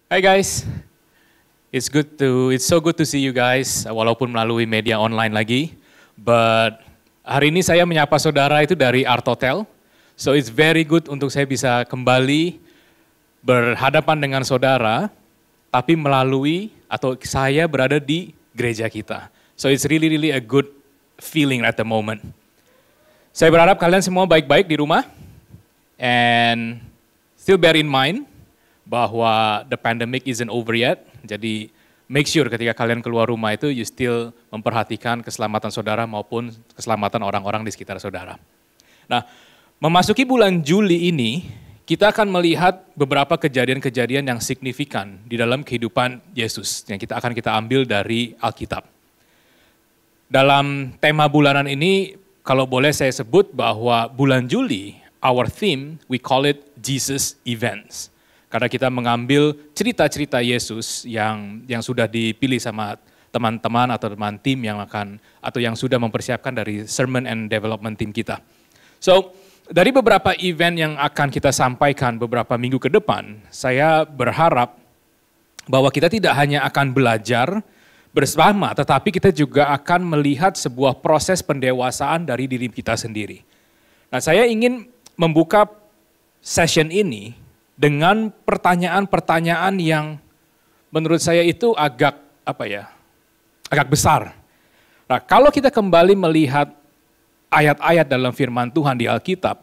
Hi guys, it's so good to see you guys, walaupun melalui media online lagi. But hari ini saya menyapa saudara itu dari Art Hotel, so it's very good untuk saya bisa kembali berhadapan dengan saudara, tapi melalui atau saya berada di gereja kita. So it's really a good feeling at the moment. Saya berharap kalian semua baik-baik di rumah, and still bear in mind bahwa the pandemic isn't over yet. Jadi make sure ketika kalian keluar rumah itu you still memperhatikan keselamatan saudara maupun keselamatan orang-orang di sekitar saudara. Nah, memasuki bulan Juli ini, kita akan melihat beberapa kejadian-kejadian yang signifikan di dalam kehidupan Yesus yang kita ambil dari Alkitab. Dalam tema bulanan ini, kalau boleh saya sebut bahwa bulan Juli, our theme, we call it Jesus Events. Karena kita mengambil cerita-cerita Yesus yang sudah dipilih sama teman-teman atau teman tim yang sudah mempersiapkan dari sermon and development team kita. So, dari beberapa event yang akan kita sampaikan beberapa minggu ke depan, saya berharap bahwa kita tidak hanya akan belajar bersama, tetapi kita juga akan melihat sebuah proses pendewasaan dari diri kita sendiri. Nah, saya ingin membuka session ini dengan pertanyaan-pertanyaan yang menurut saya itu agak besar. Nah, kalau kita kembali melihat ayat-ayat dalam firman Tuhan di Alkitab,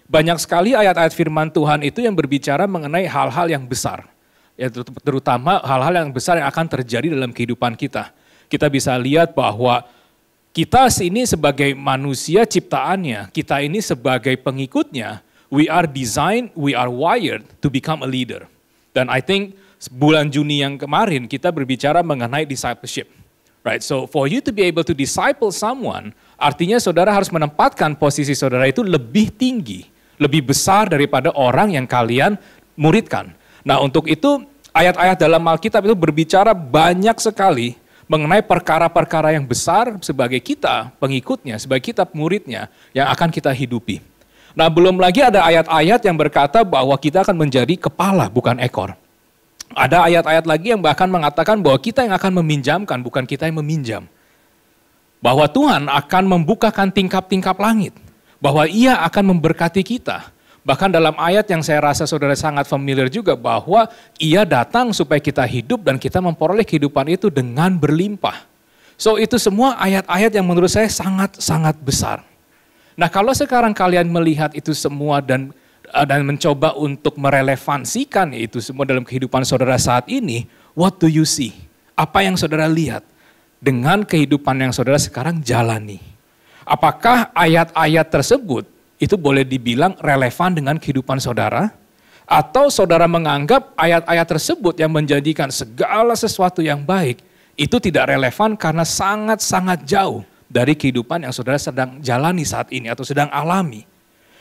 banyak sekali ayat-ayat firman Tuhan itu yang berbicara mengenai hal-hal yang besar. Ya, terutama hal-hal yang besar yang akan terjadi dalam kehidupan kita. Kita bisa lihat bahwa kita ini sebagai manusia ciptaannya, kita ini sebagai pengikutnya, we are designed, we are wired to become a leader. Dan I think bulan Juni yang kemarin kita berbicara mengenai discipleship. Right? So for you to be able to disciple someone, artinya saudara harus menempatkan posisi saudara itu lebih tinggi, lebih besar daripada orang yang kalian muridkan. Nah, untuk itu ayat-ayat dalam Alkitab itu berbicara banyak sekali mengenai perkara-perkara yang besar sebagai kita pengikutnya, sebagai kita muridnya yang akan kita hidupi. Nah, belum lagi ada ayat-ayat yang berkata bahwa kita akan menjadi kepala bukan ekor. Ada ayat-ayat lagi yang bahkan mengatakan bahwa kita yang akan meminjamkan bukan kita yang meminjam. Bahwa Tuhan akan membukakan tingkap-tingkap langit. Bahwa Ia akan memberkati kita. Bahkan dalam ayat yang saya rasa saudara sangat familiar juga bahwa Ia datang supaya kita hidup dan kita memperoleh kehidupan itu dengan berlimpah. So itu semua ayat-ayat yang menurut saya sangat-sangat besar. Nah, kalau sekarang kalian melihat itu semua dan mencoba untuk merelevansikan itu semua dalam kehidupan saudara saat ini, what do you see? Apa yang saudara lihat dengan kehidupan yang saudara sekarang jalani? Apakah ayat-ayat tersebut itu boleh dibilang relevan dengan kehidupan saudara? Atau saudara menganggap ayat-ayat tersebut yang menjanjikan segala sesuatu yang baik itu tidak relevan karena sangat-sangat jauh dari kehidupan yang saudara sedang jalani saat ini atau sedang alami.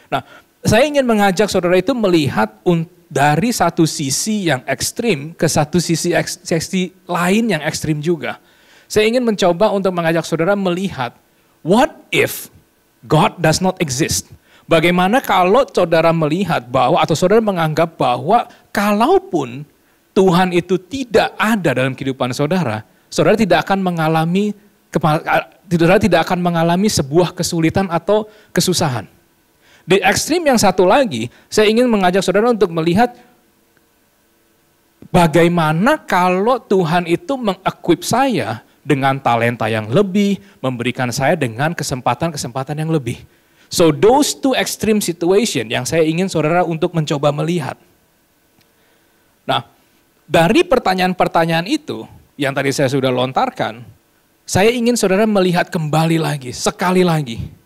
Nah, saya ingin mengajak saudara itu melihat dari satu sisi yang ekstrim ke satu sisi lain yang ekstrim juga. Saya ingin mencoba untuk mengajak saudara melihat, what if God does not exist? Bagaimana kalau saudara melihat bahwa atau saudara menganggap bahwa kalaupun Tuhan itu tidak ada dalam kehidupan saudara, saudara tidak akan mengalami sebuah kesulitan atau kesusahan. Di ekstrim yang satu lagi, saya ingin mengajak saudara untuk melihat bagaimana kalau Tuhan itu mengequip saya dengan talenta yang lebih, memberikan saya dengan kesempatan-kesempatan yang lebih. So those two extreme situation yang saya ingin saudara untuk mencoba melihat. Nah, dari pertanyaan-pertanyaan itu yang tadi saya sudah lontarkan, saya ingin saudara melihat kembali lagi, sekali lagi.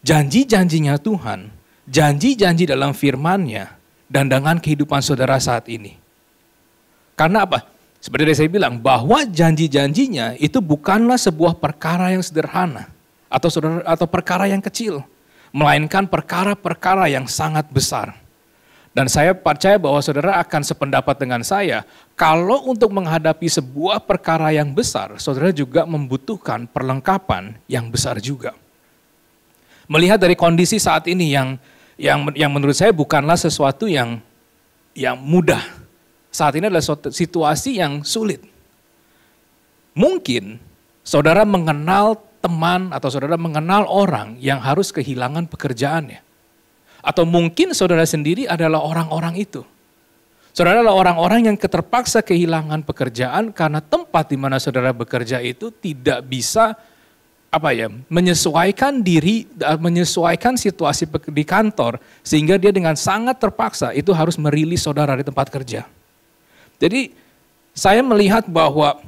Janji-janjinya Tuhan, janji-janji dalam firman-Nya, dan dengan kehidupan saudara saat ini. Karena apa? Seperti yang saya bilang, bahwa janji-janjinya itu bukanlah sebuah perkara yang sederhana, atau perkara yang kecil, melainkan perkara-perkara yang sangat besar. Dan saya percaya bahwa saudara akan sependapat dengan saya, kalau untuk menghadapi sebuah perkara yang besar, saudara juga membutuhkan perlengkapan yang besar juga. Melihat dari kondisi saat ini yang menurut saya bukanlah sesuatu yang mudah. saat ini adalah situasi yang sulit. Mungkin saudara mengenal teman atau saudara mengenal orang yang harus kehilangan pekerjaannya. Atau mungkin saudara sendiri adalah orang-orang itu. Saudara adalah orang-orang yang terpaksa kehilangan pekerjaan karena tempat di mana saudara bekerja itu tidak bisa menyesuaikan diri, menyesuaikan situasi di kantor, sehingga dia dengan sangat terpaksa itu harus merilis saudara di tempat kerja. Jadi saya melihat bahwa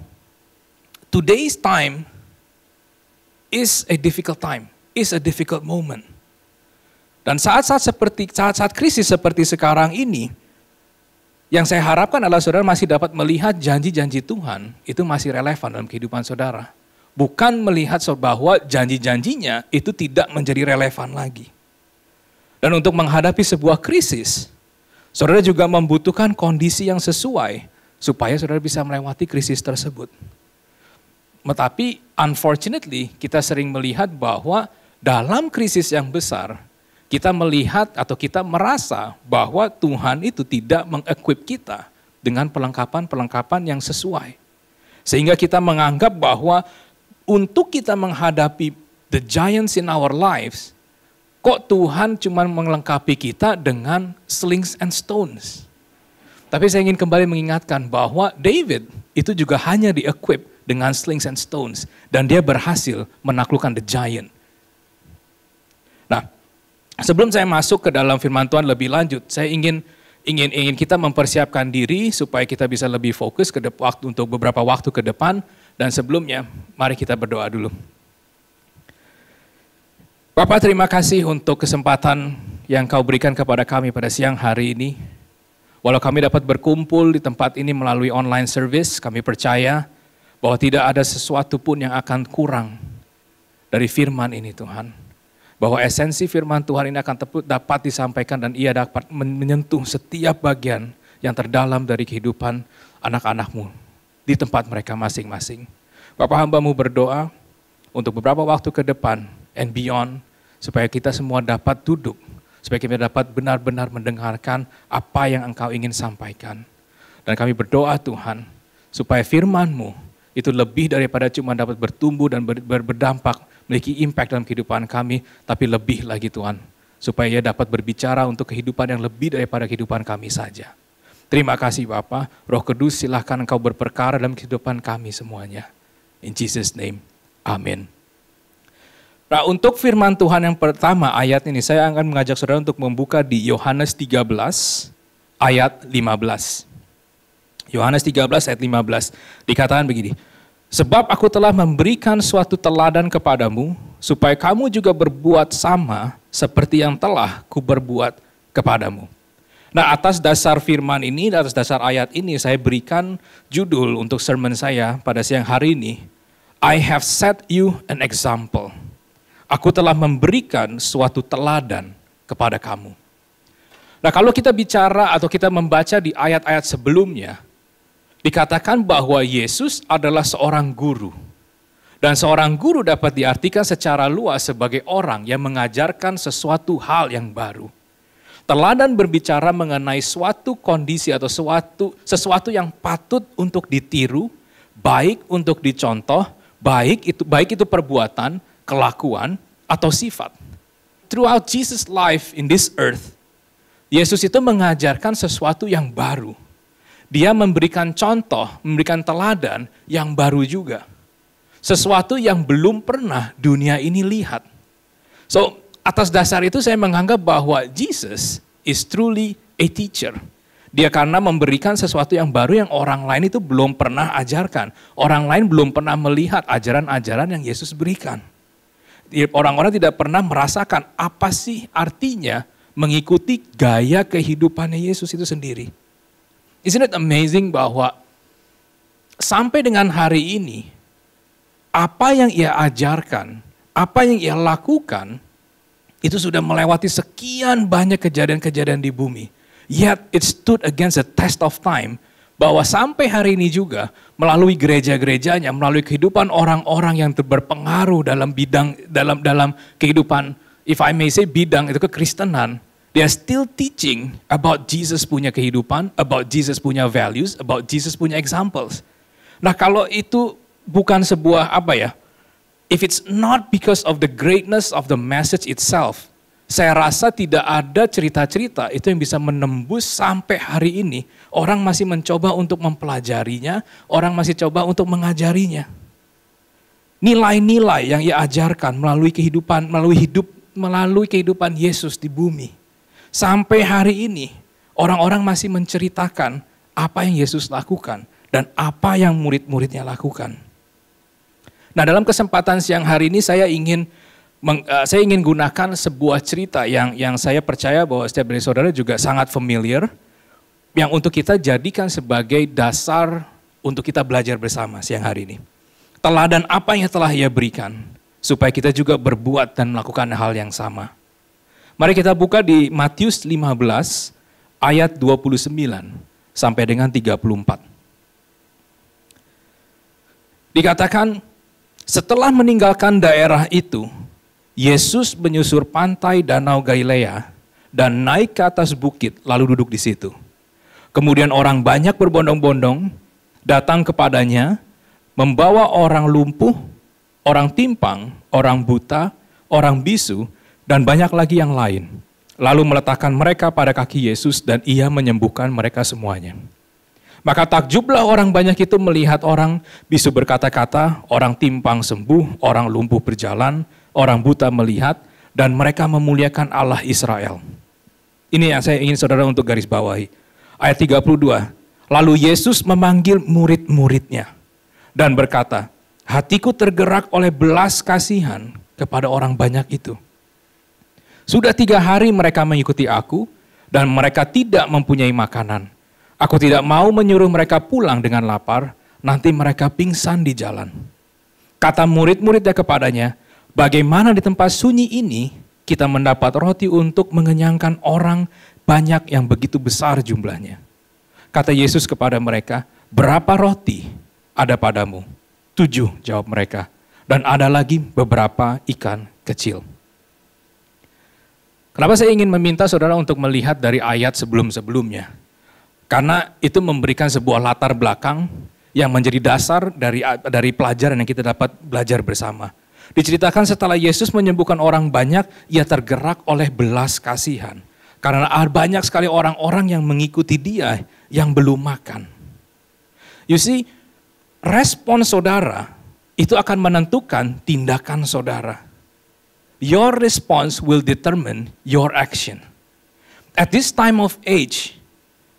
today's time is a difficult time, is a difficult moment. Dan saat-saat krisis seperti sekarang ini, yang saya harapkan adalah saudara masih dapat melihat janji-janji Tuhan itu masih relevan dalam kehidupan saudara. Bukan melihat bahwa janji-janjinya itu tidak menjadi relevan lagi. Dan untuk menghadapi sebuah krisis, saudara juga membutuhkan kondisi yang sesuai supaya saudara bisa melewati krisis tersebut. Tetapi unfortunately kita sering melihat bahwa dalam krisis yang besar, kita melihat atau kita merasa bahwa Tuhan itu tidak meng-equip kita dengan perlengkapan-perlengkapan yang sesuai. Sehingga kita menganggap bahwa untuk kita menghadapi the giants in our lives, kok Tuhan cuma melengkapi kita dengan slings and stones. Tapi saya ingin kembali mengingatkan bahwa David itu juga hanya di-equip dengan slings and stones. Dan dia berhasil menaklukkan the giant. Nah, sebelum saya masuk ke dalam firman Tuhan lebih lanjut, saya ingin kita mempersiapkan diri supaya kita bisa lebih fokus untuk beberapa waktu ke depan. Dan sebelumnya, mari kita berdoa dulu. Bapak, terima kasih untuk kesempatan yang Kau berikan kepada kami pada siang hari ini. Walau kami dapat berkumpul di tempat ini melalui online service, kami percaya bahwa tidak ada sesuatu pun yang akan kurang dari firman ini Tuhan. Bahwa esensi firman Tuhan ini akan dapat disampaikan dan ia dapat menyentuh setiap bagian yang terdalam dari kehidupan anak-anak-Mu di tempat mereka masing-masing. Bapak, hamba-Mu berdoa untuk beberapa waktu ke depan and beyond, supaya kita semua dapat duduk, supaya kita dapat benar-benar mendengarkan apa yang Engkau ingin sampaikan. Dan kami berdoa Tuhan, supaya firman-Mu itu lebih daripada cuma dapat bertumbuh dan berdampak, memiliki impact dalam kehidupan kami, tapi lebih lagi Tuhan, supaya ia dapat berbicara untuk kehidupan yang lebih daripada kehidupan kami saja. Terima kasih Bapa, Roh Kudus silahkan Engkau berperkara dalam kehidupan kami semuanya. In Jesus' name, amin. Nah, untuk firman Tuhan yang pertama ayat ini, saya akan mengajak saudara untuk membuka di Yohanes 13 ayat 15. Yohanes 13 ayat 15, dikatakan begini, sebab aku telah memberikan suatu teladan kepadamu, supaya kamu juga berbuat sama seperti yang telah kuberbuat kepadamu. Nah, atas dasar firman ini, atas dasar ayat ini, saya berikan judul untuk sermon saya pada siang hari ini, I have set you an example. Aku telah memberikan suatu teladan kepada kamu. Nah, kalau kita bicara atau kita membaca di ayat-ayat sebelumnya, dikatakan bahwa Yesus adalah seorang guru. Dan seorang guru dapat diartikan secara luas sebagai orang yang mengajarkan sesuatu hal yang baru. Teladan berbicara mengenai suatu kondisi atau sesuatu yang patut untuk ditiru, baik untuk dicontoh, baik itu perbuatan, kelakuan, atau sifat. Throughout Jesus' life in this earth, Yesus itu mengajarkan sesuatu yang baru. Dia memberikan contoh, memberikan teladan yang baru juga. Sesuatu yang belum pernah dunia ini lihat. So, atas dasar itu saya menganggap bahwa Jesus is truly a teacher. Dia karena memberikan sesuatu yang baru yang orang lain itu belum pernah ajarkan. Orang lain belum pernah melihat ajaran-ajaran yang Yesus berikan. Orang-orang tidak pernah merasakan apa sih artinya mengikuti gaya kehidupannya Yesus itu sendiri. Isn't it amazing bahwa sampai dengan hari ini, apa yang ia ajarkan, apa yang ia lakukan, itu sudah melewati sekian banyak kejadian-kejadian di bumi. Yet it stood against the test of time, bahwa sampai hari ini juga melalui gereja-gerejanya, melalui kehidupan orang-orang yang berpengaruh dalam bidang dalam kehidupan, if I may say bidang itu kekristenan, They are still teaching about Jesus punya kehidupan, about Jesus punya values, about Jesus punya examples. Nah kalau itu bukan sebuah if it's not because of the greatness of the message itself, saya rasa tidak ada cerita-cerita itu yang bisa menembus sampai hari ini. Orang masih mencoba untuk mempelajarinya, orang masih coba untuk mengajarinya. Nilai-nilai yang ia ajarkan melalui kehidupan Yesus di bumi. Sampai hari ini, orang-orang masih menceritakan apa yang Yesus lakukan dan apa yang murid-muridnya lakukan. Nah, dalam kesempatan siang hari ini saya ingin gunakan sebuah cerita yang saya percaya bahwa setiap dari saudara juga sangat familiar, yang untuk kita jadikan sebagai dasar untuk kita belajar bersama siang hari ini. Teladan apa yang telah Ia berikan, supaya kita juga berbuat dan melakukan hal yang sama. Mari kita buka di Matius 15 ayat 29 sampai dengan 34. Dikatakan, setelah meninggalkan daerah itu, Yesus menyusur pantai Danau Galilea dan naik ke atas bukit lalu duduk di situ. Kemudian orang banyak berbondong-bondong datang kepadanya, membawa orang lumpuh, orang timpang, orang buta, orang bisu, dan banyak lagi yang lain. Lalu meletakkan mereka pada kaki Yesus dan Ia menyembuhkan mereka semuanya. Maka takjublah orang banyak itu melihat orang bisu berkata-kata, orang timpang sembuh, orang lumpuh berjalan, orang buta melihat, dan mereka memuliakan Allah Israel. Ini yang saya ingin saudara untuk garis bawahi. Ayat 32, lalu Yesus memanggil murid-muridnya dan berkata, hatiku tergerak oleh belas kasihan kepada orang banyak itu. Sudah 3 hari mereka mengikuti aku dan mereka tidak mempunyai makanan. Aku tidak mau menyuruh mereka pulang dengan lapar, nanti mereka pingsan di jalan. Kata murid-muridnya kepadanya, bagaimana di tempat sunyi ini kita mendapat roti untuk mengenyangkan orang banyak yang begitu besar jumlahnya. Kata Yesus kepada mereka, berapa roti ada padamu? 7, jawab mereka. Dan ada lagi beberapa ikan kecil. Kenapa saya ingin meminta saudara untuk melihat dari ayat sebelum-sebelumnya? Karena itu memberikan sebuah latar belakang yang menjadi dasar dari pelajaran yang kita dapat belajar bersama. Diceritakan setelah Yesus menyembuhkan orang banyak, Ia tergerak oleh belas kasihan. Karena banyak sekali orang-orang yang mengikuti Dia yang belum makan. You see, respon saudara itu akan menentukan tindakan saudara. Your response will determine your action. At this time of age,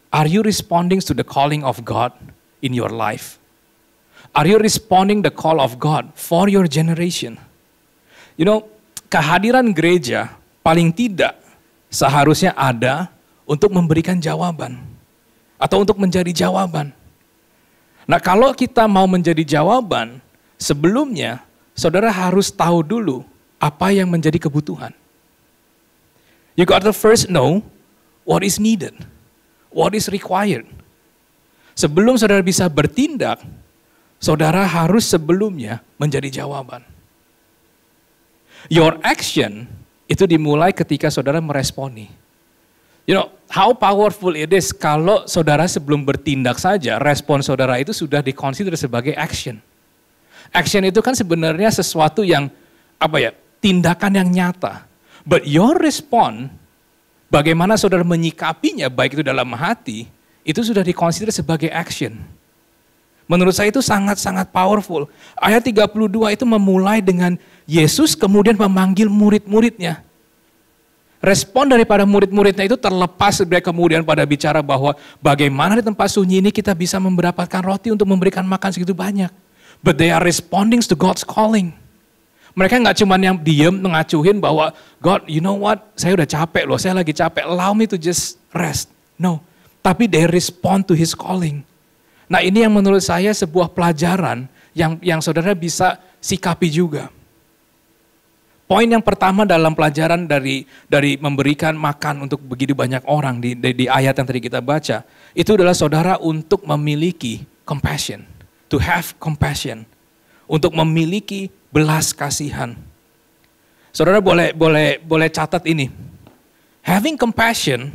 are you responding to the calling of God in your life? Are you responding the call of God for your generation? You know, kehadiran gereja paling tidak seharusnya ada untuk memberikan jawaban. Atau untuk menjadi jawaban. Nah kalau kita mau menjadi jawaban, sebelumnya saudara harus tahu dulu apa yang menjadi kebutuhan. You got to first know what is needed, what is required. Sebelum saudara bisa bertindak, saudara harus sebelumnya menjadi jawaban. Your action itu dimulai ketika saudara meresponi. You know, how powerful it is kalau saudara sebelum bertindak saja, respon saudara itu sudah dikonsider sebagai action. Action itu kan sebenarnya sesuatu yang tindakan yang nyata. But your response, bagaimana saudara menyikapinya, baik itu dalam hati, itu sudah dikonsider sebagai action. Menurut saya itu sangat-sangat powerful. Ayat 32 itu memulai dengan Yesus kemudian memanggil murid-muridnya. Respon daripada murid-muridnya itu terlepas dari kemudian pada bicara bahwa bagaimana di tempat sunyi ini kita bisa mendapatkan roti untuk memberikan makan segitu banyak. But they are responding to God's calling. Mereka nggak cuma yang diem mengacuhin bahwa God, you know what, saya udah capek loh, saya lagi capek, allow me to just rest. No, tapi they respond to His calling. Nah ini yang menurut saya sebuah pelajaran yang saudara bisa sikapi juga. Poin yang pertama dalam pelajaran dari memberikan makan untuk begitu banyak orang di ayat yang tadi kita baca, itu adalah saudara untuk memiliki compassion, to have compassion, untuk memiliki belas kasihan. Saudara boleh catat ini. Having compassion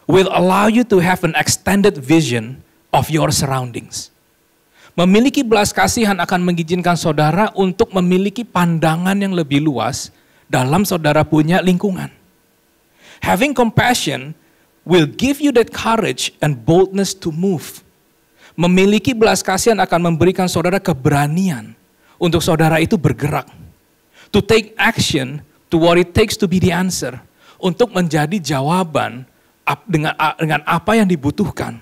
will allow you to have an extended vision of your surroundings. Memiliki belas kasihan akan mengizinkan saudara untuk memiliki pandangan yang lebih luas dalam saudara punya lingkungan. Having compassion will give you that courage and boldness to move. Memiliki belas kasihan akan memberikan saudara keberanian untuk saudara itu bergerak. To take action to what it takes to be the answer. Untuk menjadi jawaban dengan apa yang dibutuhkan.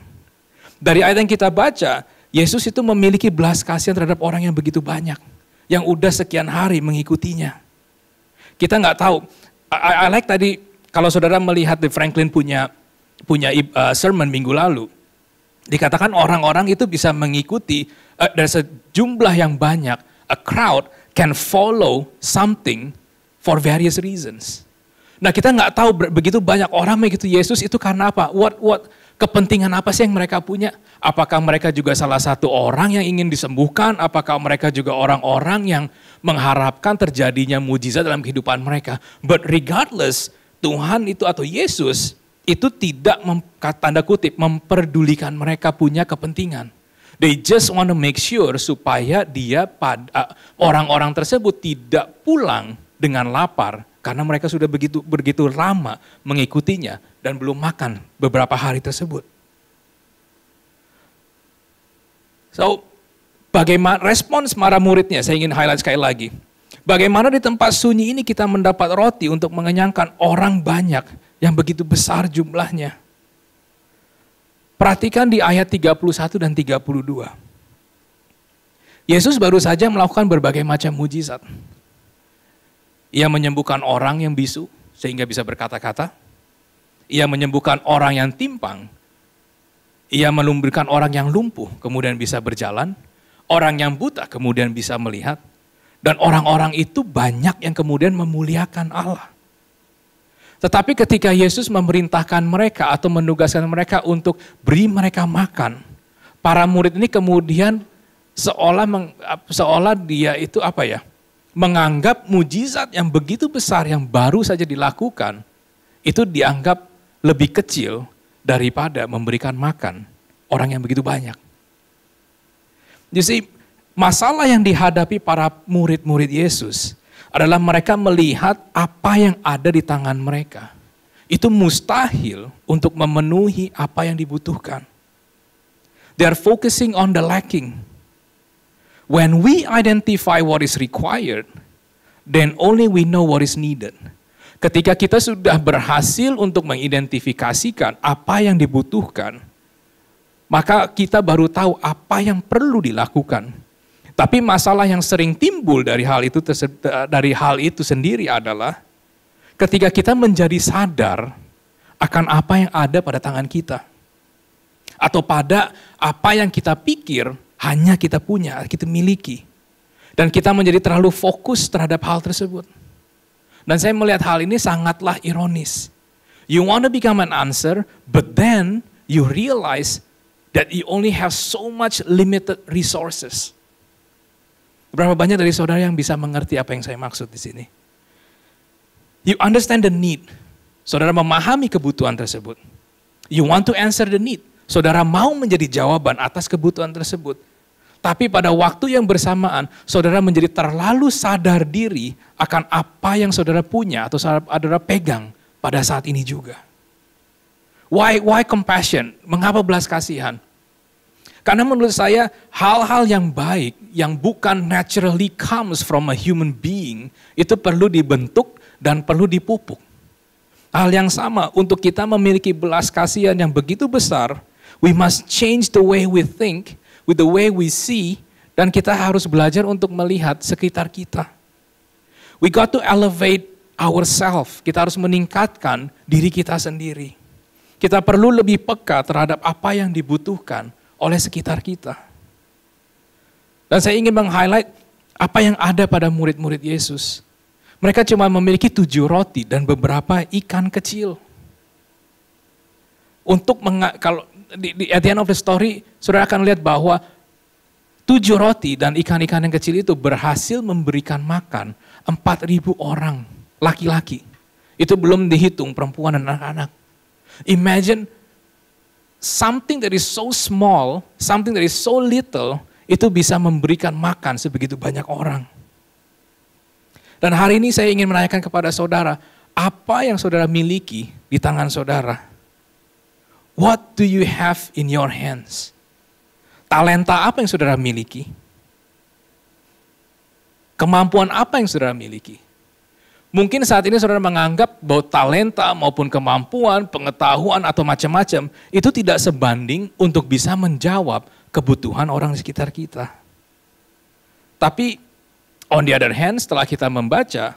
Dari ayat yang kita baca, Yesus itu memiliki belas kasihan terhadap orang yang begitu banyak. Yang udah sekian hari mengikutinya. Kita nggak tahu, I like tadi, kalau saudara melihat Franklin punya sermon minggu lalu, dikatakan orang-orang itu bisa mengikuti dari sejumlah yang banyak, a crowd can follow something for various reasons. Nah kita nggak tahu begitu banyak orang begitu Yesus itu karena apa? What kepentingan apa sih yang mereka punya? Apakah mereka juga salah satu orang yang ingin disembuhkan? Apakah mereka juga orang-orang yang mengharapkan terjadinya mujizat dalam kehidupan mereka? But regardless, Tuhan itu atau Yesus itu tidak tanda kutip memperdulikan mereka punya kepentingan. They just want to make sure supaya orang-orang tersebut tidak pulang dengan lapar. Karena mereka sudah begitu lama mengikutinya dan belum makan beberapa hari tersebut. So, bagaimana respons para muridnya? Saya ingin highlight sekali lagi. Bagaimana di tempat sunyi ini kita mendapat roti untuk mengenyangkan orang banyak yang begitu besar jumlahnya. Perhatikan di ayat 31 dan 32. Yesus baru saja melakukan berbagai macam mujizat. Ia menyembuhkan orang yang bisu sehingga bisa berkata-kata. Ia menyembuhkan orang yang timpang. Ia melumpuhkan orang yang lumpuh kemudian bisa berjalan. Orang yang buta kemudian bisa melihat. Dan orang-orang itu banyak yang kemudian memuliakan Allah. Tetapi ketika Yesus memerintahkan mereka atau menugaskan mereka untuk beri mereka makan. Para murid ini kemudian seolah dia itu menganggap mujizat yang begitu besar yang baru saja dilakukan, itu dianggap lebih kecil daripada memberikan makan orang yang begitu banyak. Jadi masalah yang dihadapi para murid-murid Yesus adalah mereka melihat apa yang ada di tangan mereka. Itu mustahil untuk memenuhi apa yang dibutuhkan. They are focusing on the lacking. When we identify what is required, then only we know what is needed. Ketika kita sudah berhasil untuk mengidentifikasikan apa yang dibutuhkan, maka kita baru tahu apa yang perlu dilakukan. Tapi masalah yang sering timbul dari hal itu sendiri adalah ketika kita menjadi sadar akan apa yang ada pada tangan kita. Atau pada apa yang kita pikir hanya kita punya, kita miliki. Dan kita menjadi terlalu fokus terhadap hal tersebut. Dan saya melihat hal ini sangatlah ironis. You want to become an answer, but then you realize that you only have so much limited resources. Berapa banyak dari saudara yang bisa mengerti apa yang saya maksud di sini? You understand the need. Saudara memahami kebutuhan tersebut. You want to answer the need. Saudara mau menjadi jawaban atas kebutuhan tersebut. Tapi pada waktu yang bersamaan, saudara menjadi terlalu sadar diri akan apa yang saudara punya atau saudara pegang pada saat ini juga. Why compassion? Mengapa belas kasihan? Karena menurut saya hal-hal yang baik yang bukan naturally comes from a human being itu perlu dibentuk dan perlu dipupuk. Hal yang sama untuk kita memiliki belas kasihan yang begitu besar, we must change the way we think, with the way we see, dan kita harus belajar untuk melihat sekitar kita. We got to elevate ourselves. Kita harus meningkatkan diri kita sendiri. Kita perlu lebih peka terhadap apa yang dibutuhkan oleh sekitar kita. Dan saya ingin meng-highlight apa yang ada pada murid-murid Yesus. Mereka cuma memiliki 7 roti dan beberapa ikan kecil. Kalau at the end of the story, saudara akan lihat bahwa 7 roti dan ikan-ikan yang kecil itu berhasil memberikan makan 4.000 orang laki-laki Itu belum dihitung perempuan dan anak-anak. Imagine something that is so small, something that is so little, itu bisa memberikan makan sebegitu banyak orang. Dan hari ini saya ingin menanyakan kepada saudara, apa yang saudara miliki di tangan saudara? What do you have in your hands? Talenta apa yang saudara miliki? Kemampuan apa yang saudara miliki? Mungkin saat ini saudara menganggap bahwa talenta maupun kemampuan, pengetahuan atau macam-macam itu tidak sebanding untuk bisa menjawab kebutuhan orang di sekitar kita. Tapi on the other hand, setelah kita membaca,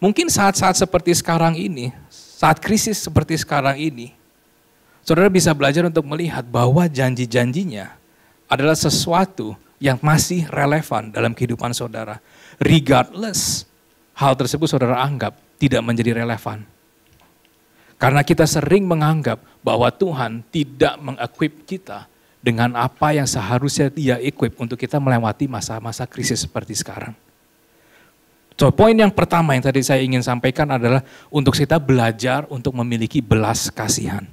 mungkin saat-saat seperti sekarang ini, saat krisis seperti sekarang ini, saudara bisa belajar untuk melihat bahwa janji-janjinya adalah sesuatu yang masih relevan dalam kehidupan saudara. Regardless hal tersebut saudara anggap tidak menjadi relevan. Karena kita sering menganggap bahwa Tuhan tidak mengequip kita dengan apa yang seharusnya Dia equip untuk kita melewati masa-masa krisis seperti sekarang. So, poin yang pertama yang tadi saya ingin sampaikan adalah untuk kita belajar untuk memiliki belas kasihan.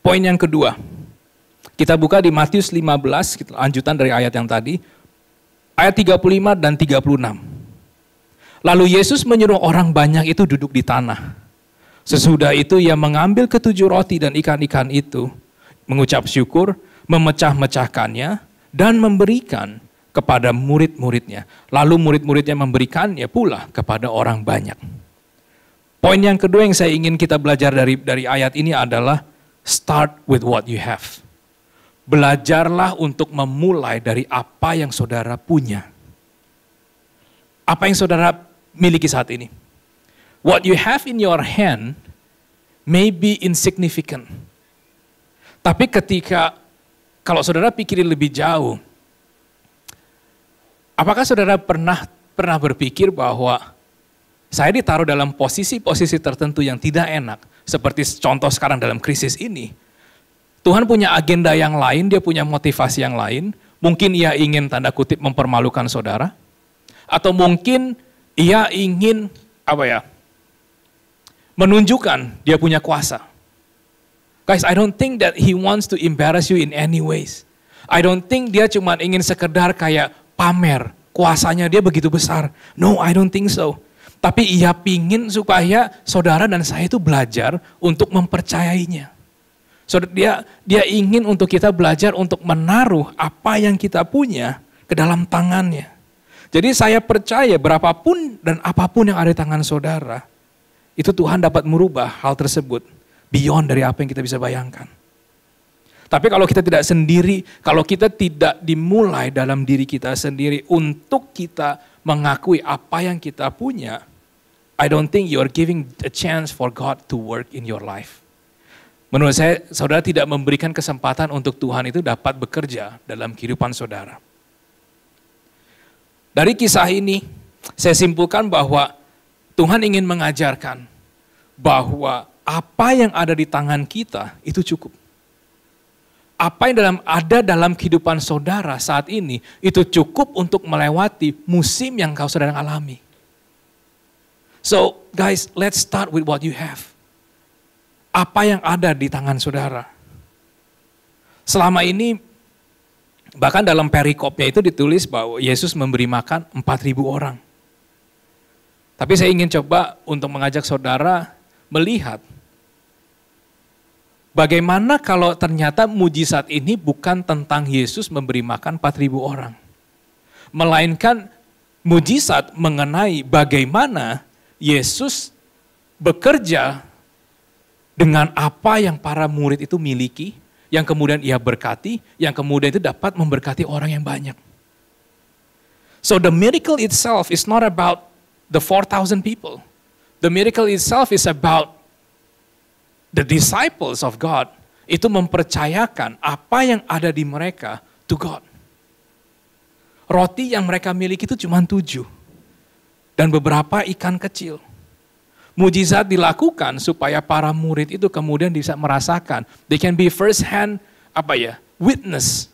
Poin yang kedua, kita buka di Matius 15, lanjutan dari ayat yang tadi, ayat 35 dan 36. Lalu Yesus menyuruh orang banyak itu duduk di tanah. Sesudah itu ia mengambil ketujuh roti dan ikan-ikan itu, mengucap syukur, memecah-mecahkannya, dan memberikan kepada murid-muridnya. Lalu murid-muridnya memberikannya pula kepada orang banyak. Poin yang kedua yang saya ingin kita belajar dari ayat ini adalah start with what you have. Belajarlah untuk memulai dari apa yang saudara punya. Apa yang saudara miliki saat ini. What you have in your hand may be insignificant. Tapi kalau saudara pikirin lebih jauh, apakah saudara pernah berpikir bahwa saya ditaruh dalam posisi-posisi tertentu yang tidak enak, seperti contoh sekarang dalam krisis ini. Tuhan punya agenda yang lain, Dia punya motivasi yang lain. Mungkin Ia ingin tanda kutip mempermalukan saudara. Atau mungkin Ia ingin menunjukkan Dia punya kuasa. Guys, I don't think that He wants to embarrass you in any ways. I don't think Dia cuma ingin sekedar kayak pamer kuasanya Dia begitu besar. No, I don't think so. Tapi Ia pingin supaya saudara dan saya itu belajar untuk mempercayainya. So, dia ingin untuk kita belajar untuk menaruh apa yang kita punya ke dalam tangannya. Jadi saya percaya berapapun dan apapun yang ada di tangan saudara, itu Tuhan dapat merubah hal tersebut beyond dari apa yang kita bisa bayangkan. Tapi kalau kita tidak sendiri, kalau kita tidak dimulai dalam diri kita sendiri untuk kita mengakui apa yang kita punya, I don't think you are giving a chance for God to work in your life. Menurut saya, saudara tidak memberikan kesempatan untuk Tuhan itu dapat bekerja dalam kehidupan saudara. Dari kisah ini, saya simpulkan bahwa Tuhan ingin mengajarkan bahwa apa yang ada di tangan kita itu cukup. Apa yang ada dalam kehidupan saudara saat ini itu cukup untuk melewati musim yang saudara alami. So guys, let's start with what you have. Apa yang ada di tangan saudara. Selama ini, bahkan dalam perikopnya itu ditulis bahwa Yesus memberi makan 4.000 orang. Tapi saya ingin coba untuk mengajak saudara melihat bagaimana kalau ternyata mujizat ini bukan tentang Yesus memberi makan 4.000 orang. Melainkan mujizat mengenai bagaimana Yesus bekerja dengan apa yang para murid itu miliki, yang kemudian Ia berkati, yang kemudian itu dapat memberkati orang yang banyak. So the miracle itself is not about the 4,000 people. The miracle itself is about the disciples of God. Itu mempercayakan apa yang ada di mereka to God. Roti yang mereka miliki itu cuma 7. Dan beberapa ikan kecil. Mujizat dilakukan supaya para murid itu kemudian bisa merasakan. They can be first hand witness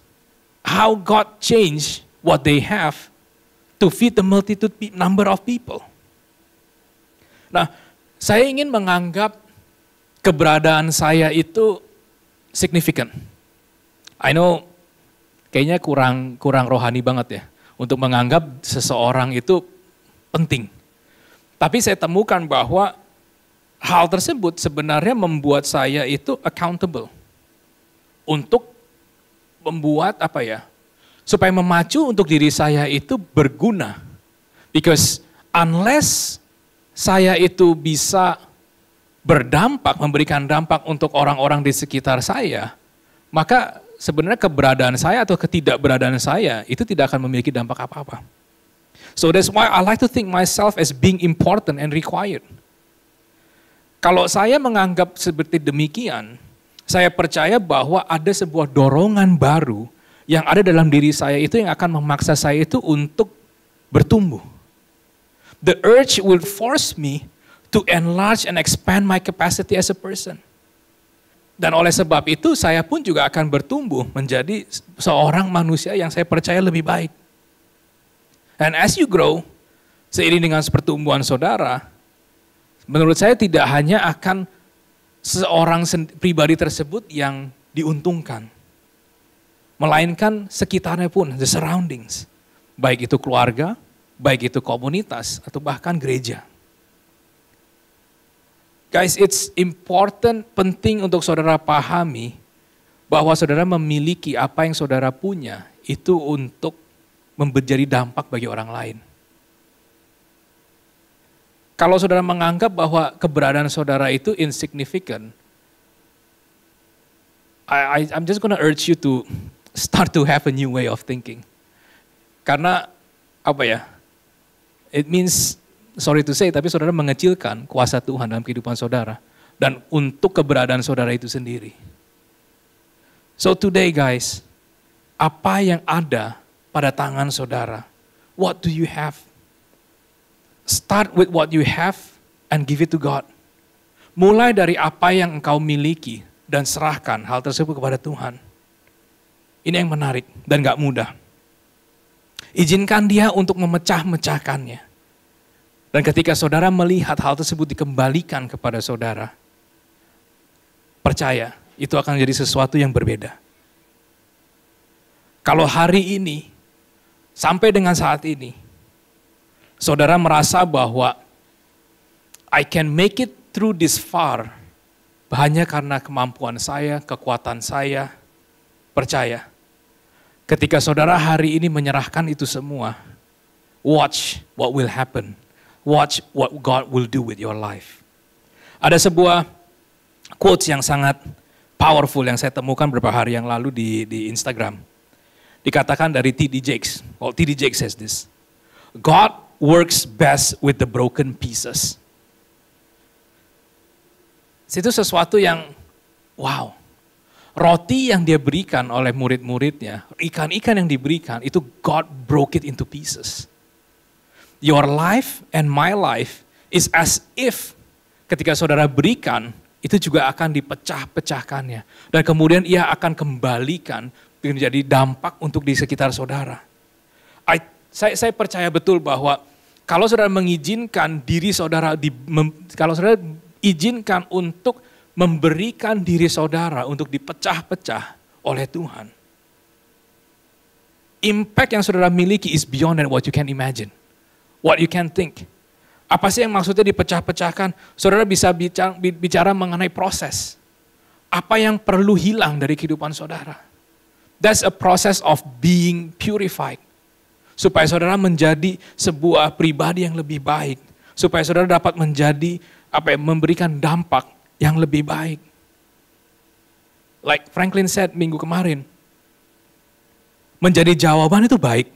how God changed what they have to feed the multitude number of people. Nah, saya ingin menganggap keberadaan saya itu signifikan. I know kayaknya kurang rohani banget ya untuk menganggap seseorang itu penting. Tapi saya temukan bahwa hal tersebut sebenarnya membuat saya itu accountable untuk membuat supaya memacu untuk diri saya itu berguna. Because unless saya itu bisa berdampak, memberikan dampak untuk orang-orang di sekitar saya, maka sebenarnya keberadaan saya atau ketidakberadaan saya itu tidak akan memiliki dampak apa-apa. So that's why I like to think myself as being important and required. Kalau saya menganggap seperti demikian, saya percaya bahwa ada sebuah dorongan baru yang ada dalam diri saya itu yang akan memaksa saya itu untuk bertumbuh. The urge will force me to enlarge and expand my capacity as a person. Dan oleh sebab itu saya pun juga akan bertumbuh menjadi seorang manusia yang saya percaya lebih baik. And as you grow, seiring dengan pertumbuhan saudara, menurut saya tidak hanya akan seorang pribadi tersebut yang diuntungkan, melainkan sekitarnya pun, the surroundings. Baik itu keluarga, baik itu komunitas, atau bahkan gereja. Guys, it's important, penting untuk saudara pahami bahwa saudara memiliki apa yang saudara punya itu untuk menjadi dampak bagi orang lain. Kalau saudara menganggap bahwa keberadaan saudara itu insignificant, I'm just gonna urge you to start to have a new way of thinking. Karena it means, sorry to say, tapi saudara mengecilkan kuasa Tuhan dalam kehidupan saudara dan untuk keberadaan saudara itu sendiri. So today guys, apa yang ada pada tangan saudara? What do you have? Start with what you have and give it to God. Mulai dari apa yang engkau miliki dan serahkan hal tersebut kepada Tuhan. Ini yang menarik dan gak mudah. Izinkan Dia untuk memecah-mecahkannya. Dan ketika saudara melihat hal tersebut dikembalikan kepada saudara, percaya itu akan jadi sesuatu yang berbeda. Kalau hari ini, sampai dengan saat ini, saudara merasa bahwa I can make it through this far hanya karena kemampuan saya, kekuatan saya, percaya. Ketika saudara hari ini menyerahkan itu semua, watch what will happen. Watch what God will do with your life. Ada sebuah quotes yang sangat powerful yang saya temukan beberapa hari yang lalu di Instagram. Dikatakan dari T.D. Jakes. Well, T.D. Jakes says this. God works best with the broken pieces. Itu sesuatu yang wow. Roti yang dia berikan oleh murid-muridnya, ikan-ikan yang diberikan, itu God broke it into pieces. Your life and my life is as if ketika saudara berikan, itu juga akan dipecah-pecahkannya. Dan kemudian ia akan kembalikan menjadi dampak untuk di sekitar saudara. Saya percaya betul bahwa kalau saudara mengizinkan diri saudara, kalau saudara izinkan untuk memberikan diri saudara untuk dipecah-pecah oleh Tuhan, impact yang saudara miliki is beyond than what you can imagine, what you can think. Apa sih yang maksudnya dipecah-pecahkan? Saudara bisa bicara mengenai proses. Apa yang perlu hilang dari kehidupan saudara? That's a process of being purified. Supaya saudara menjadi sebuah pribadi yang lebih baik. Supaya saudara dapat menjadi memberikan dampak yang lebih baik. Like Franklin said minggu kemarin, menjadi jawaban itu baik.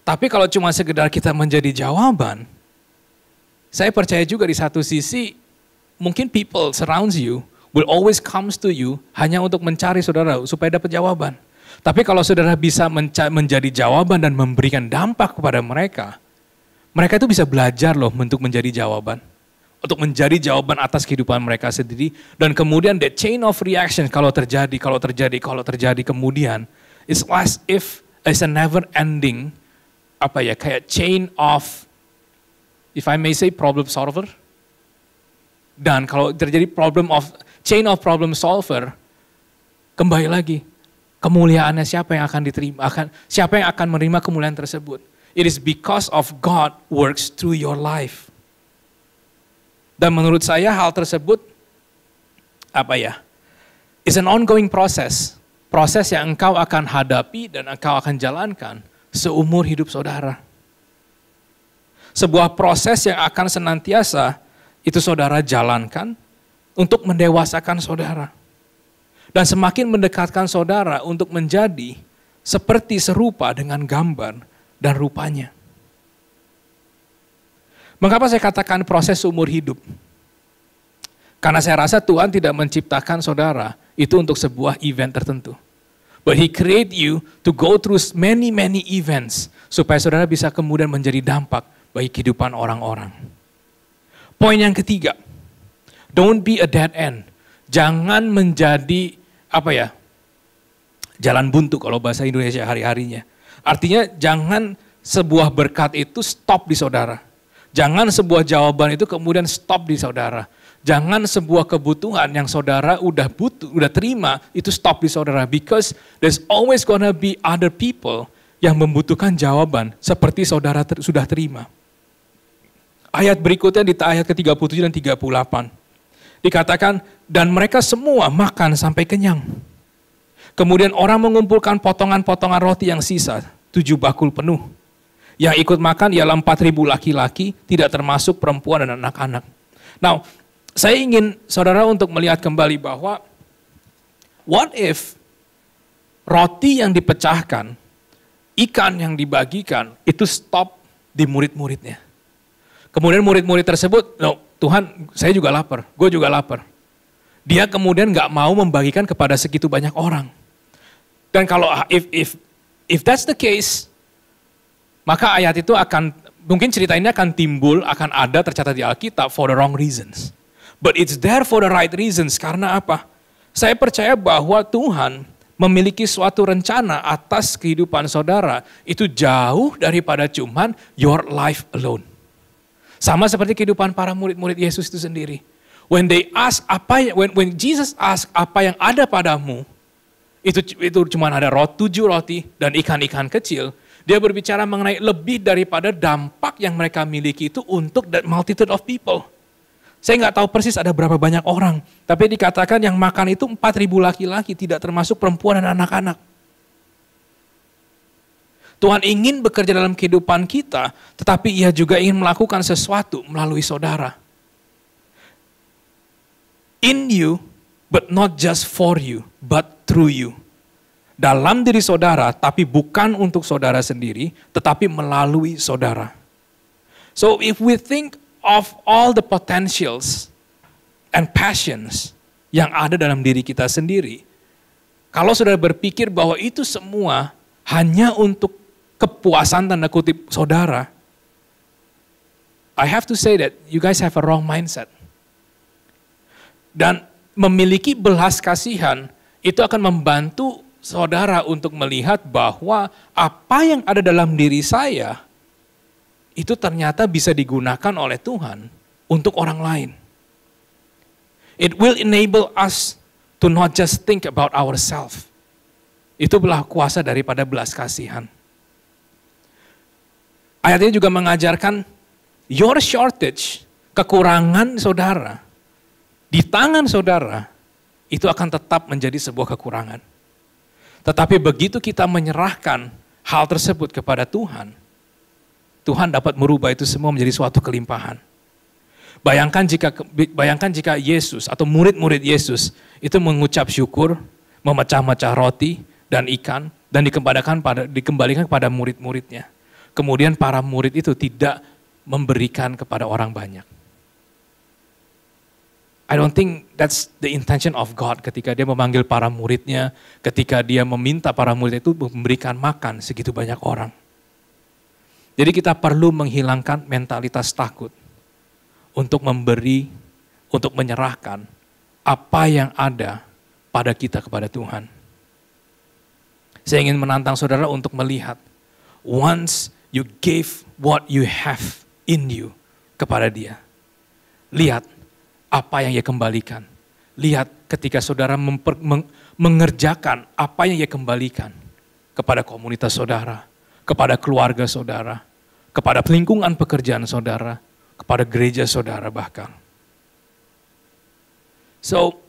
Tapi kalau cuma sekedar kita menjadi jawaban, saya percaya juga di satu sisi, mungkin people surrounds you, will always comes to you hanya untuk mencari saudara supaya dapat jawaban. Tapi kalau saudara bisa menjadi jawaban dan memberikan dampak kepada mereka, mereka itu bisa belajar loh untuk menjadi jawaban. Untuk menjadi jawaban atas kehidupan mereka sendiri. Dan kemudian the chain of reaction kalau terjadi kemudian, it's as if it's a never ending, kayak chain of if I may say problem solver. Dan kalau terjadi chain of problem solver, kembali lagi, kemuliaannya siapa yang akan diterima, siapa yang akan menerima kemuliaan tersebut. It is because of God works through your life. Dan menurut saya hal tersebut, is an ongoing process. Proses yang engkau akan hadapi dan engkau akan jalankan seumur hidup saudara. Sebuah proses yang akan senantiasa itu saudara jalankan untuk mendewasakan saudara. Dan semakin mendekatkan saudara untuk menjadi seperti serupa dengan gambar dan rupanya. Mengapa saya katakan proses seumur hidup? Karena saya rasa Tuhan tidak menciptakan saudara itu untuk sebuah event tertentu. But He create you to go through many events supaya saudara bisa kemudian menjadi dampak bagi kehidupan orang-orang. Poin yang ketiga, don't be a dead end. Jangan menjadi jalan buntu kalau bahasa Indonesia hari-harinya. Artinya jangan sebuah berkat itu stop di saudara. Jangan sebuah jawaban itu kemudian stop di saudara. Jangan sebuah kebutuhan yang saudara udah terima itu stop di saudara. Because there's always gonna be other people yang membutuhkan jawaban seperti saudara sudah terima. Ayat berikutnya di ayat ke-37 dan 38. Dikatakan, dan mereka semua makan sampai kenyang. Kemudian orang mengumpulkan potongan-potongan roti yang sisa, 7 bakul penuh. Yang ikut makan ialah 4.000 laki-laki, tidak termasuk perempuan dan anak-anak. Now, saya ingin saudara untuk melihat kembali bahwa what if roti yang dipecahkan, ikan yang dibagikan itu stop di murid-muridnya. Kemudian murid-murid tersebut, no, Tuhan saya juga lapar, gue juga lapar. Dia kemudian gak mau membagikan kepada segitu banyak orang. Dan kalau if that's the case, maka ayat itu mungkin cerita ini akan timbul, akan ada tercatat di Alkitab for the wrong reasons. But it's there for the right reasons. Karena apa? Saya percaya bahwa Tuhan memiliki suatu rencana atas kehidupan saudara. Itu jauh daripada cuman your life alone. Sama seperti kehidupan para murid-murid Yesus itu sendiri. When when Jesus ask apa yang ada padamu, itu cuma ada 7 roti dan ikan-ikan kecil. Dia berbicara mengenai lebih daripada dampak yang mereka miliki itu untuk that multitude of people. Saya nggak tahu persis ada berapa banyak orang, tapi dikatakan yang makan itu 4.000 laki-laki, tidak termasuk perempuan dan anak-anak. Tuhan ingin bekerja dalam kehidupan kita, tetapi Ia juga ingin melakukan sesuatu melalui saudara. In you, but not just for you, but through you. Dalam diri saudara, tapi bukan untuk saudara sendiri, tetapi melalui saudara. So if we think of all the potentials and passions yang ada dalam diri kita sendiri, kalau saudara berpikir bahwa itu semua hanya untuk kepuasan tanda kutip saudara, I have to say that you guys have a wrong mindset. Dan memiliki belas kasihan itu akan membantu saudara untuk melihat bahwa apa yang ada dalam diri saya itu ternyata bisa digunakan oleh Tuhan untuk orang lain. It will enable us to not just think about ourselves. Itu belah kuasa daripada belas kasihan. Ayat ini juga mengajarkan your shortage, kekurangan saudara, di tangan saudara, itu akan tetap menjadi sebuah kekurangan. Tetapi begitu kita menyerahkan hal tersebut kepada Tuhan, Tuhan dapat merubah itu semua menjadi suatu kelimpahan. Bayangkan jika Yesus atau murid-murid Yesus itu mengucap syukur, memecah-mecah roti dan ikan, dan dikembalikan kepada murid-muridnya. Kemudian para murid itu tidak memberikan kepada orang banyak. I don't think that's the intention of God ketika dia memanggil para muridnya, ketika dia meminta para murid itu memberikan makan segitu banyak orang. Jadi kita perlu menghilangkan mentalitas takut untuk memberi, untuk menyerahkan apa yang ada pada kita kepada Tuhan. Saya ingin menantang saudara untuk melihat, once you gave what you have in you kepada dia. Lihat apa yang ia kembalikan. Lihat ketika saudara mengerjakan apa yang ia kembalikan kepada komunitas saudara, kepada keluarga saudara, kepada lingkungan pekerjaan saudara, kepada gereja saudara bahkan. So,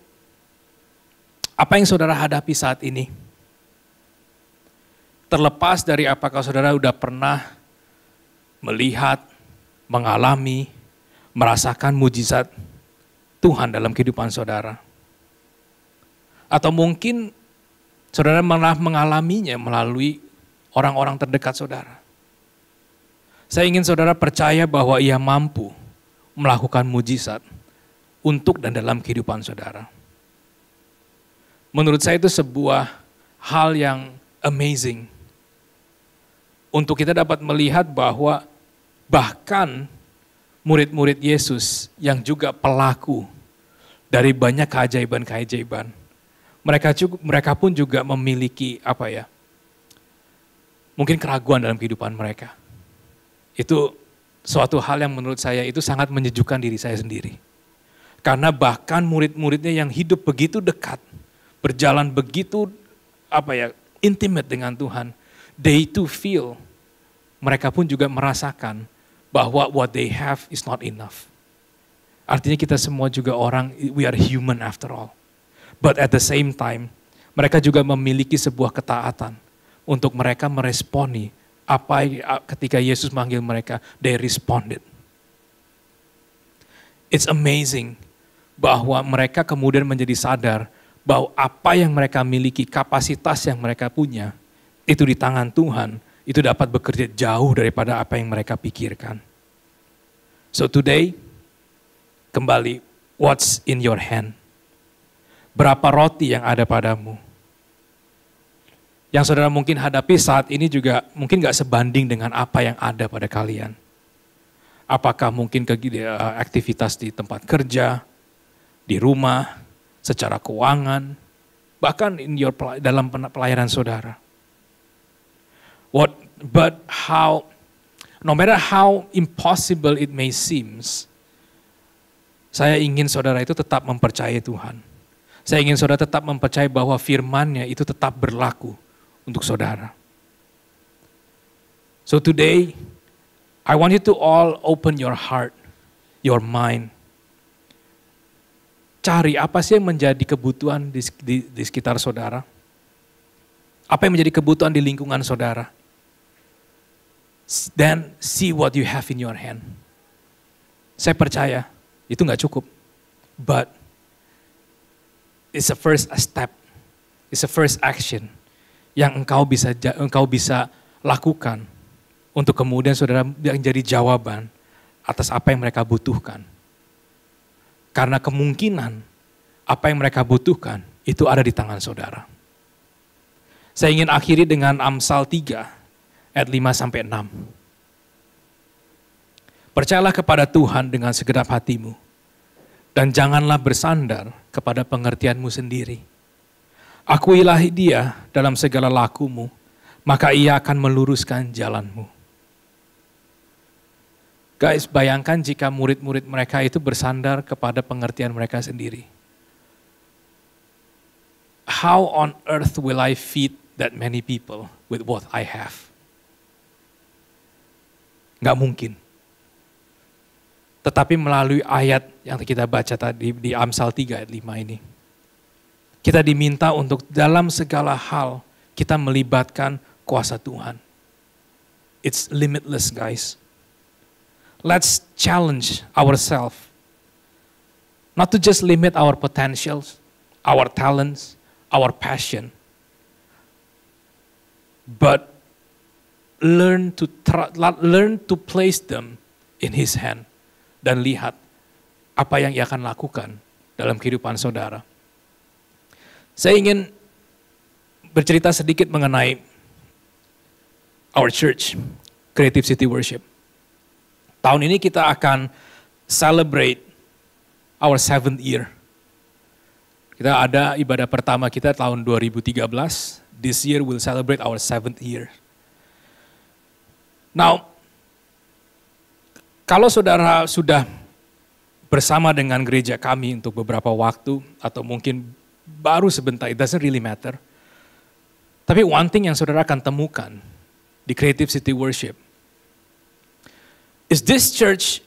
apa yang saudara hadapi saat ini? Terlepas dari apakah saudara sudah pernah melihat, mengalami, merasakan mujizat Tuhan dalam kehidupan saudara. Atau mungkin saudara malah mengalaminya melalui orang-orang terdekat saudara. Saya ingin saudara percaya bahwa ia mampu melakukan mujizat untuk dan dalam kehidupan saudara. Menurut saya itu sebuah hal yang amazing. Untuk kita dapat melihat bahwa bahkan murid-murid Yesus yang juga pelaku dari banyak keajaiban-keajaiban. Mereka pun juga memiliki mungkin keraguan dalam kehidupan mereka. Itu suatu hal yang menurut saya itu sangat menyejukkan diri saya sendiri. Karena bahkan murid-muridnya yang hidup begitu dekat, berjalan begitu intimate dengan Tuhan, they too feel, mereka pun juga merasakan bahwa what they have is not enough. Artinya kita semua juga orang, we are human after all. But at the same time, mereka juga memiliki sebuah ketaatan untuk mereka meresponi ketika Yesus manggil mereka, they responded. It's amazing bahwa mereka kemudian menjadi sadar bahwa apa yang mereka miliki, kapasitas yang mereka punya, itu di tangan Tuhan, itu dapat bekerja jauh daripada apa yang mereka pikirkan. So today, kembali, what's in your hand? Berapa roti yang ada padamu? Yang saudara mungkin hadapi saat ini juga mungkin gak sebanding dengan apa yang ada pada kalian. Apakah mungkin aktivitas di tempat kerja, di rumah, secara keuangan, bahkan dalam pelayanan saudara. No matter how impossible it may seems, saya ingin saudara itu tetap mempercayai Tuhan. Saya ingin saudara tetap mempercayai bahwa firman-Nya itu tetap berlaku untuk saudara. So today, I want you to all open your heart, your mind. Cari apa sih yang menjadi kebutuhan di sekitar saudara. Apa yang menjadi kebutuhan di lingkungan saudara. Then see what you have in your hand. Saya percaya itu gak cukup. But it's a first step. It's a first action yang engkau bisa lakukan untuk kemudian saudara menjadi jawaban atas apa yang mereka butuhkan. Karena kemungkinan apa yang mereka butuhkan itu ada di tangan saudara. Saya ingin akhiri dengan Amsal 3 ayat 5-6. Percayalah kepada Tuhan dengan segenap hatimu dan janganlah bersandar kepada pengertianmu sendiri. Akuilah Dia dalam segala lakumu, maka Ia akan meluruskan jalanmu. Guys, bayangkan jika murid-murid mereka itu bersandar kepada pengertian mereka sendiri. How on earth will I feed that many people with what I have? Gak mungkin. Tetapi melalui ayat yang kita baca tadi di Amsal 3 ayat 5 ini. Kita diminta untuk dalam segala hal kita melibatkan kuasa Tuhan. It's limitless, guys. Let's challenge ourselves. Not to just limit our potentials, our talents, our passion. But learn to place them in His hand. Dan lihat apa yang Ia akan lakukan dalam kehidupan saudara. Saya ingin bercerita sedikit mengenai our church, Creative City Worship. Tahun ini kita akan celebrate our 7th year. Kita ada ibadah pertama kita tahun 2013. This year we'll celebrate our 7th year. Now, Kalau saudara sudah bersama dengan gereja kami untuk beberapa waktu, atau mungkin baru sebentar, it doesn't really matter. Tapi one thing yang saudara akan temukan di Creative City Worship, is this church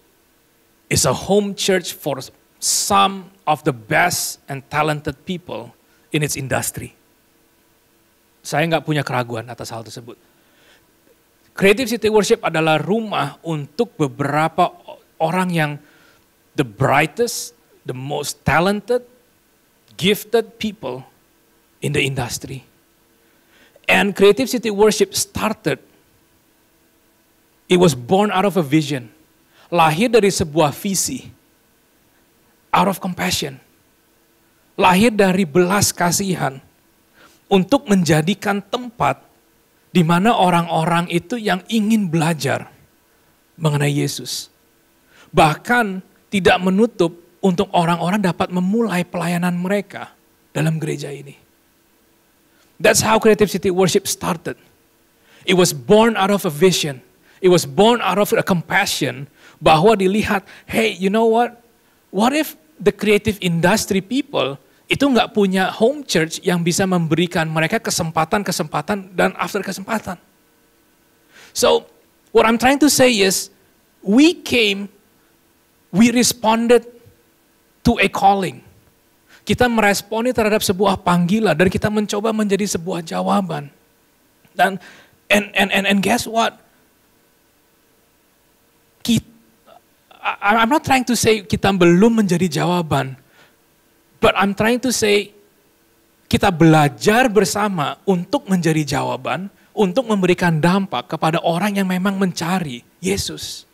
is a home church for some of the best and talented people in its industry. Saya nggak punya keraguan atas hal tersebut. Creative City Worship adalah rumah untuk beberapa orang yang the brightest, the most talented, gifted people in the industry. And Creative City Worship started, it was born out of a vision. Lahir dari sebuah visi, out of compassion. Lahir dari belas kasihan untuk menjadikan tempat di mana orang-orang itu yang ingin belajar mengenai Yesus. Bahkan tidak menutup untuk orang-orang dapat memulai pelayanan mereka dalam gereja ini. That's how Creative City Worship started. It was born out of a vision. It was born out of a compassion bahwa dilihat, hey, you know what? What if the creative industry people itu nggak punya home church yang bisa memberikan mereka kesempatan dan after kesempatan. So, what I'm trying to say is, we responded to a calling. Kita meresponi terhadap sebuah panggilan dan kita mencoba menjadi sebuah jawaban. Dan and guess what? I'm not trying to say kita belum menjadi jawaban. But I'm trying to say, kita belajar bersama untuk menjadi jawaban, untuk memberikan dampak kepada orang yang memang mencari Yesus.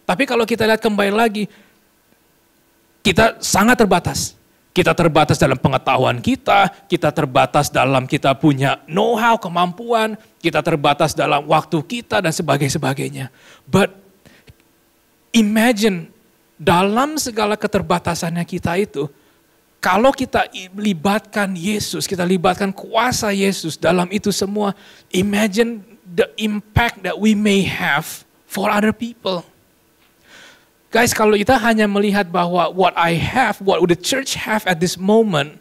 Tapi kalau kita lihat kembali lagi, kita sangat terbatas. Kita terbatas dalam pengetahuan kita terbatas dalam kita punya know-how, kemampuan, kita terbatas dalam waktu kita dan sebagainya. But imagine, dalam segala keterbatasannya kita itu, kalau kita libatkan Yesus, kita libatkan kuasa Yesus dalam itu semua, imagine the impact that we may have for other people. Guys, kalau kita hanya melihat bahwa what I have, what the church have at this moment,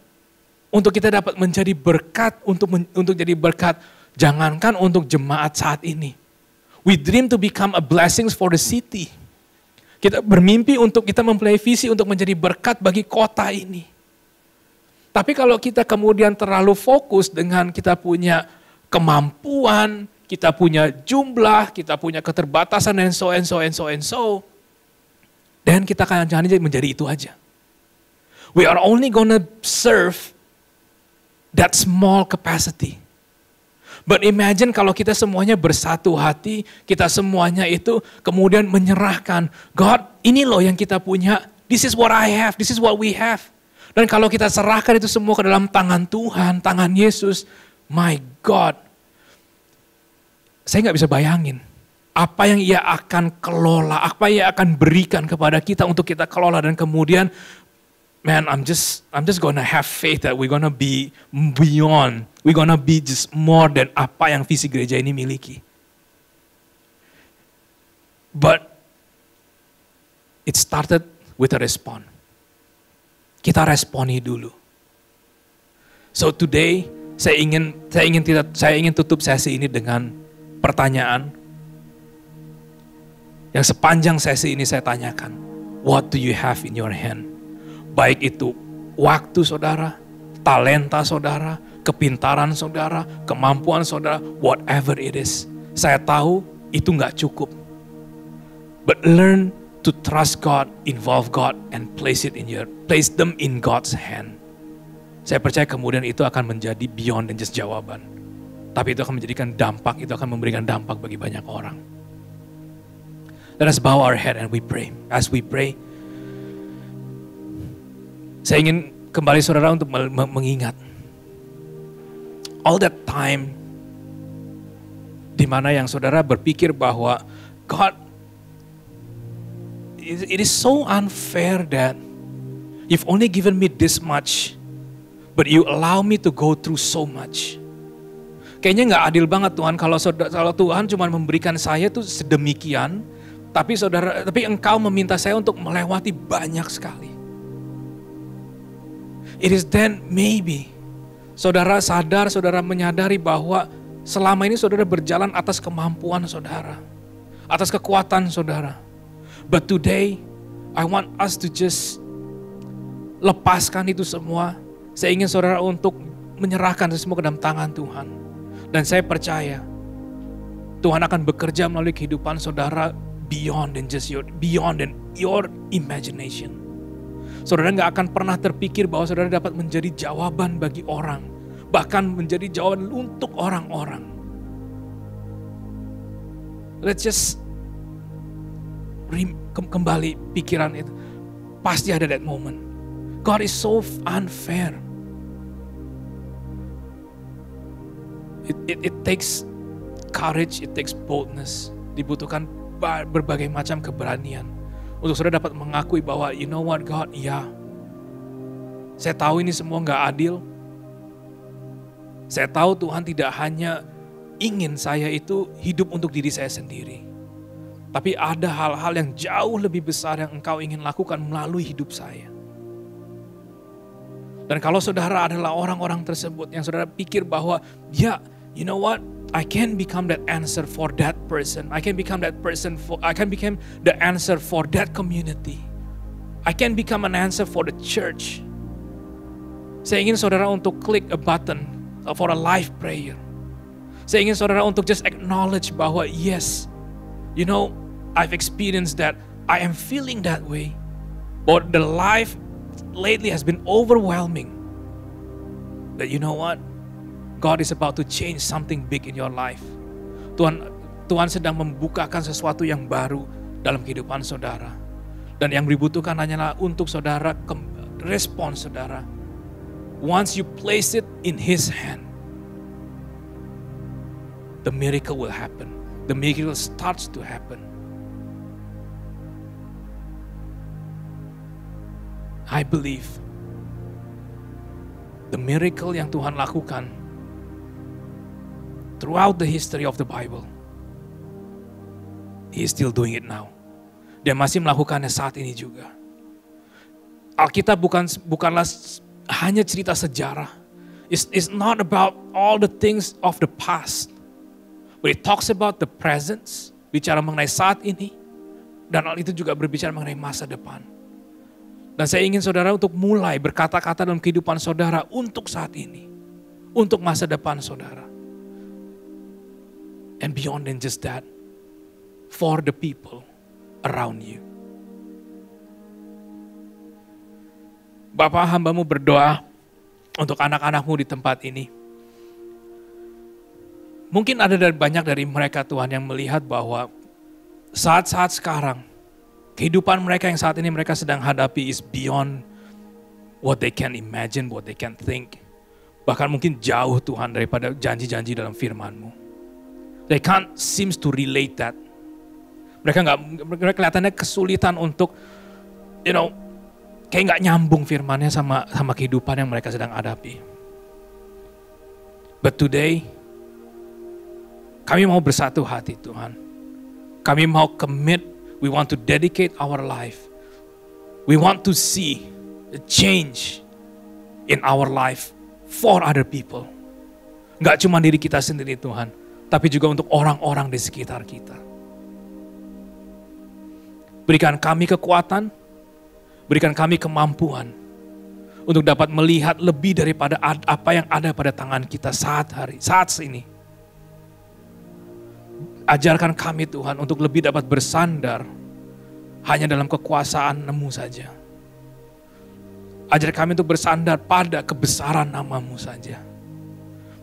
untuk kita dapat menjadi berkat, untuk jadi berkat, jangankan untuk jemaat saat ini. We dream to become a blessings for the city. Kita bermimpi untuk kita mempunyai visi untuk menjadi berkat bagi kota ini. Tapi kalau kita kemudian terlalu fokus dengan kita punya kemampuan, kita punya jumlah, kita punya keterbatasan and so, dan kita akan menjadi itu aja. We are only gonna serve that small capacity. But imagine kalau kita semuanya bersatu hati, kita semuanya itu kemudian menyerahkan, God, ini loh yang kita punya, this is what I have, this is what we have. Dan kalau kita serahkan itu semua ke dalam tangan Tuhan, tangan Yesus, my God. Saya nggak bisa bayangin apa yang ia akan kelola, apa yang ia akan berikan kepada kita untuk kita kelola. Dan kemudian, man, I'm just gonna have faith that we're gonna be beyond, we're gonna be just more than apa yang visi gereja ini miliki. But it started with a response. Kita responi dulu. So today saya ingin tutup sesi ini dengan pertanyaan yang sepanjang sesi ini saya tanyakan. What do you have in your hand? Baik itu waktu saudara, talenta saudara, kepintaran saudara, kemampuan saudara, whatever it is. Saya tahu itu nggak cukup. But learn to trust God, involve God, and place them in God's hand. Saya percaya kemudian itu akan menjadi beyond than just jawaban. Tapi itu akan menjadikan dampak, itu akan memberikan dampak bagi banyak orang. Let us bow our head and we pray. As we pray, saya ingin kembali saudara untuk mengingat all that time di mana yang saudara berpikir bahwa God, it is so unfair that you've only given me this much, but you allow me to go through so much. Kayaknya nggak adil banget Tuhan kalau Tuhan cuma memberikan saya tuh sedemikian, Tapi engkau meminta saya untuk melewati banyak sekali. It is then maybe saudara sadar, saudara menyadari bahwa selama ini saudara berjalan atas kemampuan saudara, atas kekuatan saudara. But today, I want us to just lepaskan itu semua. Saya ingin saudara untuk menyerahkan itu semua ke dalam tangan Tuhan. Dan saya percaya Tuhan akan bekerja melalui kehidupan saudara beyond than your imagination. Saudara gak akan pernah terpikir bahwa saudara dapat menjadi jawaban bagi orang. Bahkan menjadi jawaban untuk orang-orang. Let's just kembali pikiran itu. Pasti ada that moment. God is so unfair. It takes courage, it takes boldness. Dibutuhkan berbagai macam keberanian. Untuk saudara dapat mengakui bahwa you know what God, ya. Saya tahu ini semua gak adil. Saya tahu Tuhan tidak hanya ingin saya itu hidup untuk diri saya sendiri. Tapi ada hal-hal yang jauh lebih besar yang engkau ingin lakukan melalui hidup saya. Dan kalau saudara adalah orang-orang tersebut yang saudara pikir bahwa, ya, you know what, I can become that answer for that person. I can become that person I can become the answer for that community. I can become an answer for the church. Saya ingin saudara untuk klik a button for a live prayer. Saya ingin saudara untuk just acknowledge bahwa yes, you know, I've experienced that. I am feeling that way. But the life lately has been overwhelming. That you know what? God is about to change something big in your life. Tuhan sedang membukakan sesuatu yang baru dalam kehidupan saudara. Dan yang dibutuhkan hanyalah untuk saudara respon saudara. Once you place it in His hand, the miracle will happen. The miracle starts to happen. I believe the miracle yang Tuhan lakukan throughout the history of the Bible, He is still doing it now. Dia masih melakukannya saat ini juga. Alkitab bukanlah hanya cerita sejarah. It's not about all the things of the past. But it talks about the present, bicara mengenai saat ini. Dan hal itu juga berbicara mengenai masa depan. Dan saya ingin saudara untuk mulai berkata-kata dalam kehidupan saudara untuk saat ini. Untuk masa depan saudara. And beyond than just that, for the people around you. Bapak, hamba-Mu berdoa untuk anak-anak-Mu di tempat ini. Mungkin ada banyak dari mereka Tuhan yang melihat bahwa saat-saat sekarang, kehidupan mereka yang saat ini mereka sedang hadapi is beyond what they can imagine, what they can think. Bahkan mungkin jauh Tuhan daripada janji-janji dalam firman-Mu. They can't seems to relate that. Mereka kelihatannya kesulitan untuk, you know, kayak nggak nyambung firman-Nya sama kehidupan yang mereka sedang hadapi. But today, kami mau bersatu hati Tuhan. Kami mau commit, we want to dedicate our life. We want to see a change in our life for other people. Nggak cuma diri kita sendiri Tuhan, tapi juga untuk orang-orang di sekitar kita. Berikan kami kekuatan, berikan kami kemampuan untuk dapat melihat lebih daripada apa yang ada pada tangan kita saat ini. Ajarkan kami Tuhan untuk lebih dapat bersandar hanya dalam kekuasaan-Mu saja. Ajar kami untuk bersandar pada kebesaran nama-Mu saja.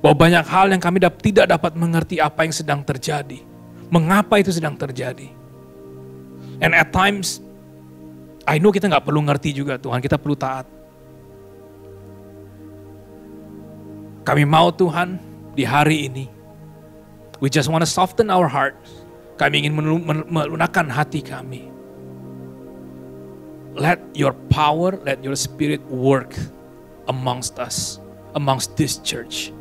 Bahwa banyak hal yang kami tidak dapat mengerti apa yang sedang terjadi. Mengapa itu sedang terjadi. And at times, I know kita gak perlu ngerti juga Tuhan, kita perlu taat. Kami mau Tuhan di hari ini, we just want to soften our heart. Kami ingin melunakkan hati kami. Let your power, let your spirit work amongst us, amongst this church.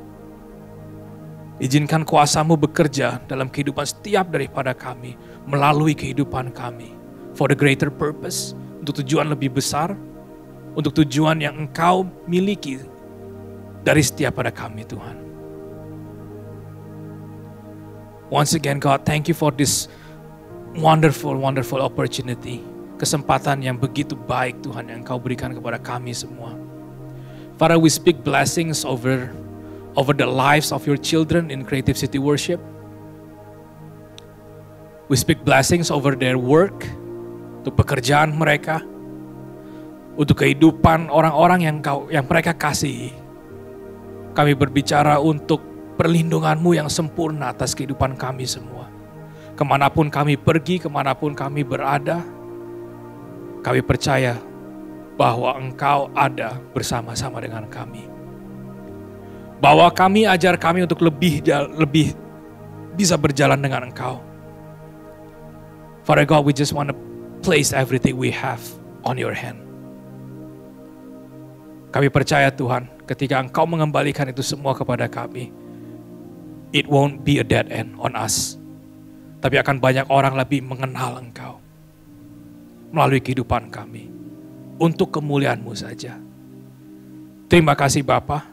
Izinkan kuasa-Mu bekerja dalam kehidupan setiap daripada kami, melalui kehidupan kami. For the greater purpose, untuk tujuan lebih besar, untuk tujuan yang Engkau miliki dari setiap pada kami Tuhan. Once again God, thank you for this wonderful opportunity. Kesempatan yang begitu baik Tuhan yang Engkau berikan kepada kami semua. Father, we speak blessings over the lives of your children in Creative City Worship. We speak blessings over their work, untuk pekerjaan mereka, untuk kehidupan orang-orang yang mereka kasihi. Kami berbicara untuk perlindungan-Mu yang sempurna atas kehidupan kami semua. Kemanapun kami pergi, kemanapun kami berada, kami percaya bahwa Engkau ada bersama-sama dengan kami. Bahwa kami, ajar kami untuk lebih bisa berjalan dengan Engkau. Father God, we just want to place everything we have on your hand. Kami percaya Tuhan, ketika Engkau mengembalikan itu semua kepada kami, it won't be a dead end on us. Tapi akan banyak orang lebih mengenal Engkau melalui kehidupan kami. Untuk kemuliaan-Mu saja. Terima kasih Bapa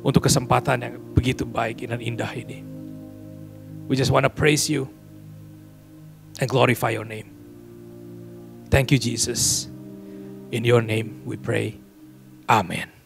untuk kesempatan yang begitu baik dan indah ini. We just want to praise you and glorify your name. Thank you Jesus. In your name we pray. Amen.